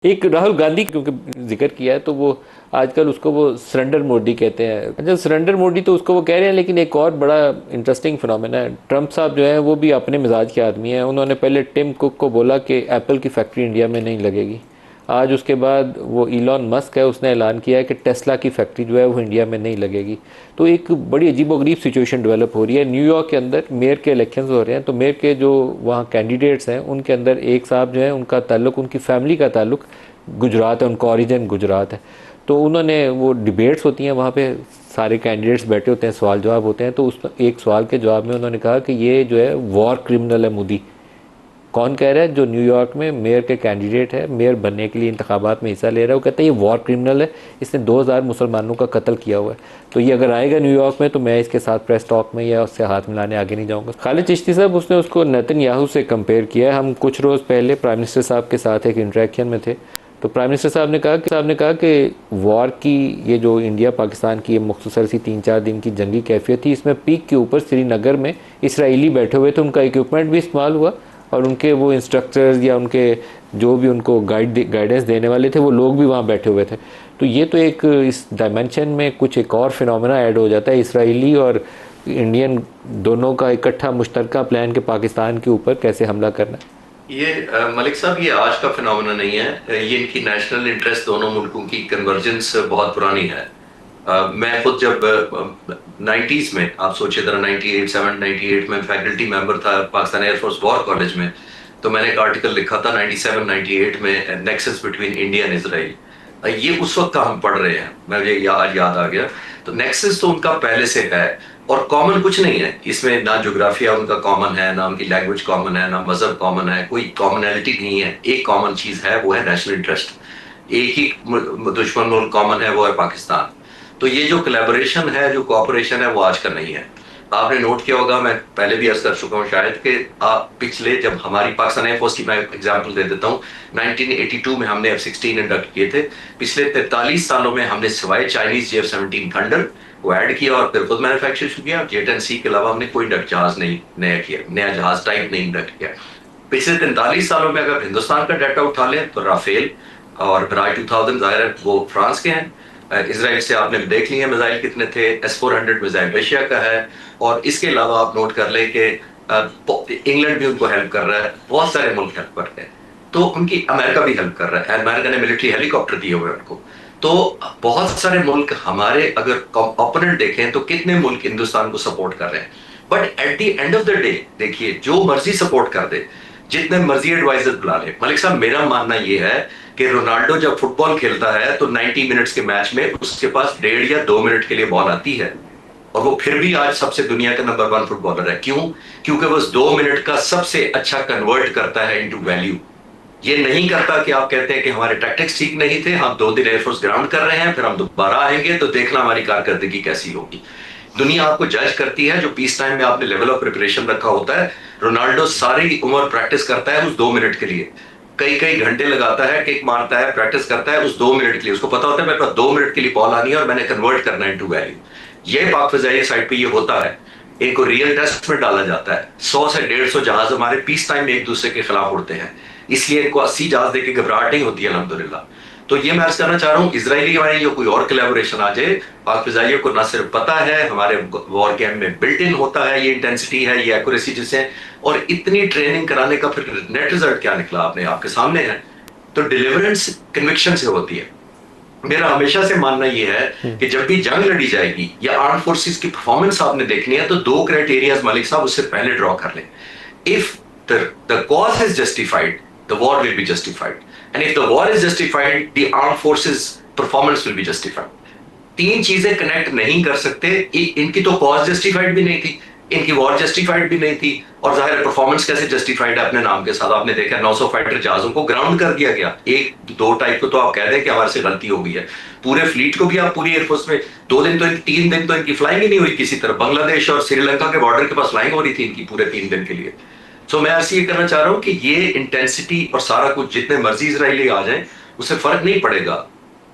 एक राहुल गांधी क्योंकि जिक्र किया है तो वो आजकल उसको वो सरेंडर मोदी कहते हैं। अच्छा, सरेंडर मोदी तो उसको वो कह रहे हैं, लेकिन एक और बड़ा इंटरेस्टिंग फिनोमेना है। ट्रंप साहब जो है वो भी अपने मिजाज के आदमी हैं। उन्होंने पहले टिम कुक को बोला कि एप्पल की फैक्ट्री इंडिया में नहीं लगेगी। आज उसके बाद वो इलॉन मस्क है, उसने ऐलान किया है कि टेस्ला की फैक्ट्री जो है वो इंडिया में नहीं लगेगी। तो एक बड़ी अजीबोगरीब सिचुएशन डेवलप हो रही है। न्यूयॉर्क के अंदर मेयर के इलेक्शंस हो रहे हैं, तो मेयर के जो वहाँ कैंडिडेट्स हैं उनके अंदर एक साहब जो है उनका ताल्लुक, उनकी फैमिली का ताल्लुक गुजरात है, उनका ओरिजिन गुजरात है। तो उन्होंने वो डिबेट्स होती हैं वहाँ पे, सारे कैंडिडेट्स बैठे होते हैं, सवाल जवाब होते हैं। तो उस एक सवाल के जवाब में उन्होंने कहा कि ये जो है वॉर क्रिमिनल है मोदी। कौन कह रहा है? जो न्यूयॉर्क में मेयर के कैंडिडेट है, मेयर बनने के लिए इंतखाबात में हिस्सा ले रहा है, वो कहता है ये वॉर क्रिमिनल है, इसने 2000 मुसलमानों का कत्ल किया हुआ है। तो ये अगर आएगा न्यूयॉर्क में तो मैं इसके साथ प्रेस टॉक में या उससे हाथ मिलाने आगे नहीं जाऊंगा। खालिद चिश्ती साहब, उसने उसको नेतन्याहू से कंपेयर किया है। हम कुछ रोज़ पहले प्राइम मिनिस्टर साहब के साथ एक इंटरेक्शन में थे, तो प्राइम मिनिस्टर साहब ने कहा कि वॉर की ये जो इंडिया पाकिस्तान की ये मुख्तसर सी 3-4 दिन की जंगी कैफियत थी, इसमें पीक के ऊपर श्रीनगर में इसराइली बैठे हुए थे, उनका इक्विपमेंट भी इस्तेमाल हुआ और उनके वो इंस्ट्रक्टर्स या उनके जो भी उनको गाइडेंस देने वाले थे वो लोग भी वहाँ बैठे हुए थे। तो ये तो एक इस डायमेंशन में कुछ एक और फिनोमेना ऐड हो जाता है, इसराइली और इंडियन दोनों का इकट्ठा मुश्तरका प्लान के पाकिस्तान के ऊपर कैसे हमला करना। ये मलिक साहब, ये आज का फिनोमेना नहीं है। ये इनकी नेशनल इंटरेस्ट दोनों मुल्कों की कन्वर्जेंस बहुत पुरानी है। मैं खुद जब 90s में, आप सोचिए जरा, 98 में फैकल्टी मेंबर था पाकिस्तान एयरफोर्स वॉर कॉलेज में। तो मैंने एक आर्टिकल लिखा था 97-98 में, nexus between India and Israel. ये उस वक्त का हम पढ़ रहे हैं, मुझे याद आ गया। तो नेक्सस तो उनका पहले से है, और कॉमन कुछ नहीं है इसमें। ना जोग्राफिया उनका कॉमन है, ना उनकी लैंग्वेज कॉमन है, ना मजहब कॉमन है, कोई कॉमनैलिटी नहीं है। एक कॉमन चीज है, वो है नेशनल इंटरेस्ट। एक ही दुश्मन मुल्क कॉमन है, वो है पाकिस्तान। तो ये जो कोलैबोरेशन है, जो कोऑपरेशन है, वो आज का नहीं है। आपने नोट किया होगा, मैं पहले भी अर्ज कर चुका हूँ शायद, कि आप पिछले, जब हमारी पाकिस्तान एयरफोर्स की मैं एग्जांपल दे देता हूँ, 1982 में हमने F-16 इंडक्ट किए थे। पिछले 43 सालों में हमने सिवाय चाइनीज JF-17 थंडर को ऐड किया और फिर खुद मैन्युफैक्चर शुरू किया। J-10C के अलावा हमने कोई इंडक्ट जहाज नहीं नया किया, नया जहाज टाइप नहीं इंडक्ट किया। पिछले 43 सालों में अगर हिंदुस्तान का डाटा उठा लें तो राफेल और मिराज 2000 जाहिर है वो फ्रांस के हैं। इसराइल से आपने देख लिया मिसाइल कितने थे। S-400 मिसाइल रशिया का है। और इसके अलावा आप नोट कर लें कि इंग्लैंड भी उनको हेल्प कर रहा है, बहुत सारे मुल्क हेल्प कर रहे हैं। तो उनकी अमेरिका भी हेल्प कर रहा है, अमेरिका ने मिलिट्री हेलीकॉप्टर दिए हुए उनको। तो बहुत सारे मुल्क हमारे, अगर ओपोनेंट देखें तो कितने मुल्क हिंदुस्तान को सपोर्ट कर रहे हैं। But at the end of the day देखिए, जो मर्जी सपोर्ट कर दे, जितने मर्जी एडवाइजर बुला ले। मलिक साहब, मेरा मानना यह है कि रोनाल्डो जब फुटबॉल खेलता है तो 90 मिनट्स के मैच में उसके पास 1.5 या 2 मिनट के लिए बॉल आती है, और वो फिर भी आज सबसे दुनिया का नंबर 1 फुटबॉलर है। क्यों? क्योंकि वो 2 मिनट का सबसे अच्छा कन्वर्ट करता है इनटू वैल्यू। ये नहीं करता कि आप कहते हैं कि हमारे टैक्टिक्स ठीक नहीं थे, हम 2 दिन एयरफोर्स ग्राउंड कर रहे हैं, फिर हम दोबारा आएंगे तो देखना हमारी कारकर्दगी कैसी होगी। दुनिया आपको जज करती है, जो पीस टाइम में आपने लेवल ऑफ प्रिपरेशन रखा होता है। रोनाल्डो सारी उम्र प्रैक्टिस करता है उस 2 मिनट के लिए, कई कई घंटे लगाता है, किक मारता है, प्रैक्टिस करता है उस 2 मिनट के लिए। उसको पता होता है मेरे पास 2 मिनट के लिए बॉल आनी है और मैंने कन्वर्ट करना है इनटू वैल्यू। ये पाक फिजाई साइड पे ये होता है। इनको रियल टेस्ट में डाला जाता है। 100 से 150 जहाज हमारे पीस टाइम में एक दूसरे के खिलाफ उड़ते हैं, इसलिए इनको 80 जहाज देके घबराहट नहीं होती है, अल्हम्दुलिल्लाह। तो ये मैं अर्ज करना चाह रहा हूँ, इसराइली हमारे या कोई और कोलैबोरेशन आ जाए, पाक फिजाइयों को ना सिर्फ पता है, हमारे वॉर गेम में बिल्ट इन होता है, ये इंटेंसिटी है, ये एक्यूरेसी जिसे, और इतनी ट्रेनिंग कराने का फिर नेट रिजल्ट क्या निकला आपने आपके सामने है। तो डिलीवरेंस कन्विक्शन से होती है। मेरा हमेशा से मानना यह है कि जब भी जंग लड़ी जाएगी या आर्म फोर्सेस की परफॉर्मेंस आपने देखनी है तो 2 क्राइटेरियाज मलिक साहब उससे पहले ड्रॉ कर लें। If the cause is justified, the war will be justified, and if the war is justified, the arm forces performance will be justified. 3 चीजें कनेक्ट नहीं कर सकते। इनकी तो कॉज जस्टिफाइड भी नहीं थी, इनकी वॉर जस्टिफाइड भी नहीं थी, और जाहिर परफॉर्मेंस कैसे जस्टिफाइड है अपने नाम के साथ। आपने देखा 900 फाइटर जहाजों को ग्राउंड कर दिया गया। 1-2 टाइप को तो आप कह दें कि हमारे से गलती हो गई है। पूरे फ्लीट को भी आप पूरी एयरफोर्स में 2 दिन तो 3 दिन तो इनकी फ्लाइंग ही नहीं हुई किसी तरह। बांग्लादेश और श्रीलंका के बॉर्डर के पास फ्लाइंग हो रही थी इनकी पूरे 3 दिन के लिए। सो मैं ऐसे ये करना चाह रहा हूं कि ये इंटेंसिटी और सारा कुछ जितने मर्जी इसराइली आ जाए उससे फर्क नहीं पड़ेगा।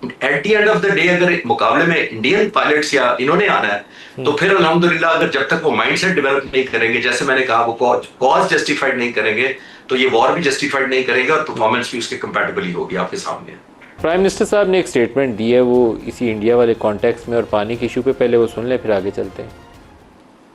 At the end of the day अगर मुकाबले में इंडियन पायलट्स या इन्होंने आना है तो फिर अल्हम्दुलिल्लाह, अगर जब तक वो माइंडसेट डेवलप नहीं करेंगे, जैसे मैंने कहा, वो कॉज जस्टिफाइड नहीं करेंगे, तो ये वॉर भी जस्टिफाइड नहीं करेगा और परफॉर्मेंस भी उसके कंपैटिबल ही होगी, आपके सामने है। प्राइम मिनिस्टर साहब ने एक स्टेटमेंट दी है, वो इसी इंडिया वाले कॉन्टेक्स्ट में और पानी के इशू पे पहले वो सुन लें, फिर आगे चलते हैं।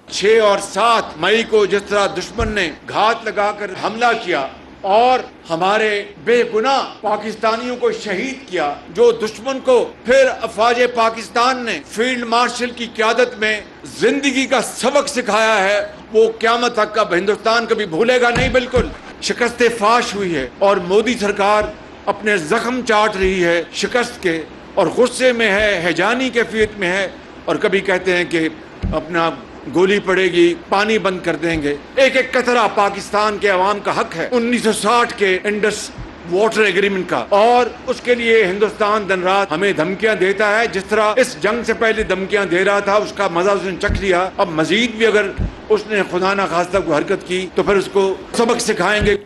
6 और 7 मई को जिस तरह दुश्मन ने घात लगाकर हमला किया और हमारे बेगुनाह पाकिस्तानियों को शहीद किया, जो दुश्मन को फिर अफवाज पाकिस्तान ने फील्ड मार्शल की क़यादत में जिंदगी का सबक सिखाया है, वो क़यामत तक का हिंदुस्तान कभी भूलेगा नहीं। बिल्कुल शिकस्त फाश हुई है और मोदी सरकार अपने जख्म चाट रही है शिकस्त के, और गुस्से में है, हैजानी कैफियत में है, और कभी कहते हैं कि अपना गोली पड़ेगी, पानी बंद कर देंगे। एक एक कतरा पाकिस्तान के अवाम का हक है 1960 के इंडस वाटर एग्रीमेंट का, और उसके लिए हिंदुस्तान दिन रात हमें धमकियां देता है। जिस तरह इस जंग से पहले धमकियां दे रहा था, उसका मजा उसने चख लिया। अब मजीद भी अगर उसने खुदा ना खास्ता कोई हरकत की तो फिर उसको सबक सिखाएंगे।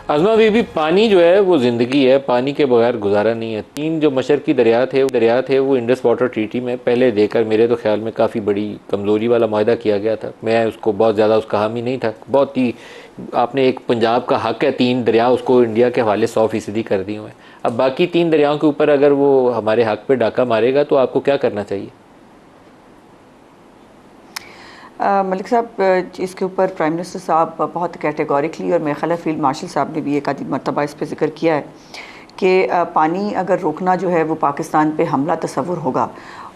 आज़मा बीबी, पानी जो है वो ज़िंदगी है, पानी के बगैर गुजारा नहीं है। 3 जो मशरकी दरिया थे वो इंडस वाटर ट्रीटी में पहले देकर मेरे तो ख्याल में काफ़ी बड़ी कमज़ोरी वाला माहदा किया गया था। मैं उसको बहुत ज़्यादा उसका हामी नहीं था। बहुत ही आपने एक पंजाब का हक है 3 दरिया, उसको इंडिया के हवाले 100% कर दिए हैं। अब बाकी 3 दरियाओं के ऊपर अगर वो हमारे हक पे डाका मारेगा तो आपको क्या करना चाहिए? मलिक साहब, इसके ऊपर प्राइम मिनिस्टर साहब बहुत कैटेगोरिकली, और मेरे ख्याल फील्ड मार्शल साहब ने भी एक आधी मरतबा इस पर जिक्र किया है कि पानी अगर रोकना जो है वो पाकिस्तान पे हमला तस्वुर होगा,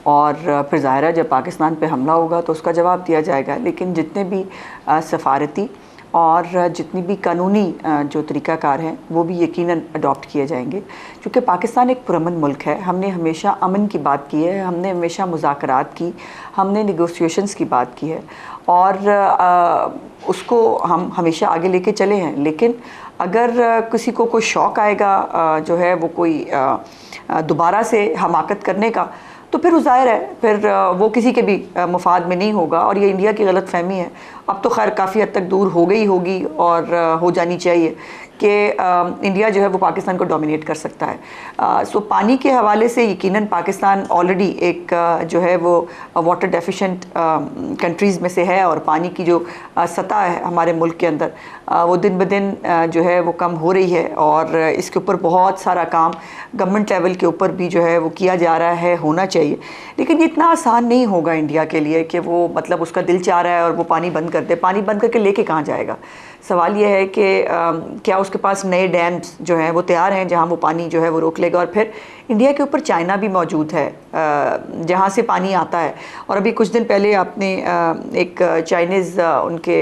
और फिर ज़ाहिर है जब पाकिस्तान पे हमला होगा तो उसका जवाब दिया जाएगा। लेकिन जितने भी सफारती और जितनी भी कानूनी जो तरीक़ाकार हैं वो भी यकीनन अडॉप्ट किए जाएंगे, क्योंकि पाकिस्तान एक पुरअमन मुल्क है। हमने हमेशा अमन की बात की है, हमने हमेशा मुज़ाकरात की, हमने नेगोशिएशंस की बात की है, और उसको हम हमेशा आगे लेके चले हैं। लेकिन अगर किसी को कोई शौक़ आएगा जो है वो कोई दोबारा से हमाकत करने का, तो फिर ज़ाहिर है फिर वो किसी के भी मुफाद में नहीं होगा। और ये इंडिया की गलत फहमी है, अब तो खैर काफ़ी हद तक दूर हो गई होगी और हो जानी चाहिए कि इंडिया जो है वो पाकिस्तान को डोमिनेट कर सकता है। सो पानी के हवाले से यकीनन पाकिस्तान ऑलरेडी एक जो है वो वाटर डेफिशिएंट कंट्रीज़ में से है, और पानी की जो सतह है हमारे मुल्क के अंदर वो दिन ब दिन जो है वो कम हो रही है, और इसके ऊपर बहुत सारा काम गवर्नमेंट लेवल के ऊपर भी जो है वो किया जा रहा है, होना चाहिए। लेकिन ये इतना आसान नहीं होगा इंडिया के लिए कि वो मतलब उसका दिल चाह रहा है और वो पानी बंद कर दे। पानी बंद करके लेके कहाँ जाएगा? सवाल ये है कि क्या उसके पास नए डैम्स जो हैं वो तैयार हैं जहाँ वो पानी जो है वो रोक लेगा? और फिर इंडिया के ऊपर चाइना भी मौजूद है जहाँ से पानी आता है। और अभी कुछ दिन पहले आपने एक चाइनीज़ उनके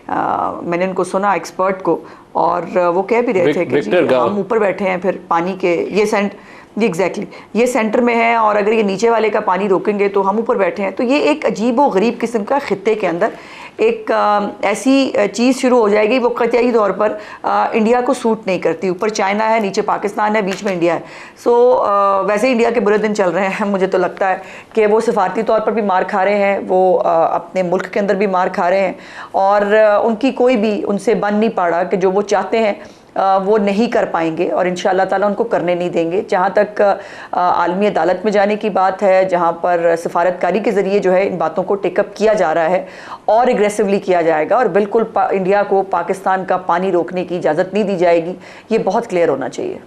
मैंने उनको सुना एक्सपर्ट को, और वो कह भी रहे थे कि जी हम ऊपर बैठे हैं, फिर पानी के ये सेंटर में है, और अगर ये नीचे वाले का पानी रोकेंगे तो हम ऊपर बैठे हैं। तो ये एक अजीब व गरीब किस्म का खित्ते के अंदर एक ऐसी चीज़ शुरू हो जाएगी वो कतई तौर पर इंडिया को सूट नहीं करती। ऊपर चाइना है, नीचे पाकिस्तान है, बीच में इंडिया है। सो वैसे इंडिया के बुरे दिन चल रहे हैं। मुझे तो लगता है कि वो सिफारती तौर पर भी मार खा रहे हैं, वो अपने मुल्क के अंदर भी मार खा रहे हैं, और उनकी कोई भी उनसे बन नहीं पड़ा कि जो वो चाहते हैं वो नहीं कर पाएंगे, और इंशाअल्लाह ताला उनको करने नहीं देंगे। जहाँ तक आलमी अदालत में जाने की बात है, जहाँ पर सफारतकारी के ज़रिए जो है इन बातों को टेकअप किया जा रहा है और एग्रेसिवली किया जाएगा, और बिल्कुल इंडिया को पाकिस्तान का पानी रोकने की इजाज़त नहीं दी जाएगी। ये बहुत क्लियर होना चाहिए।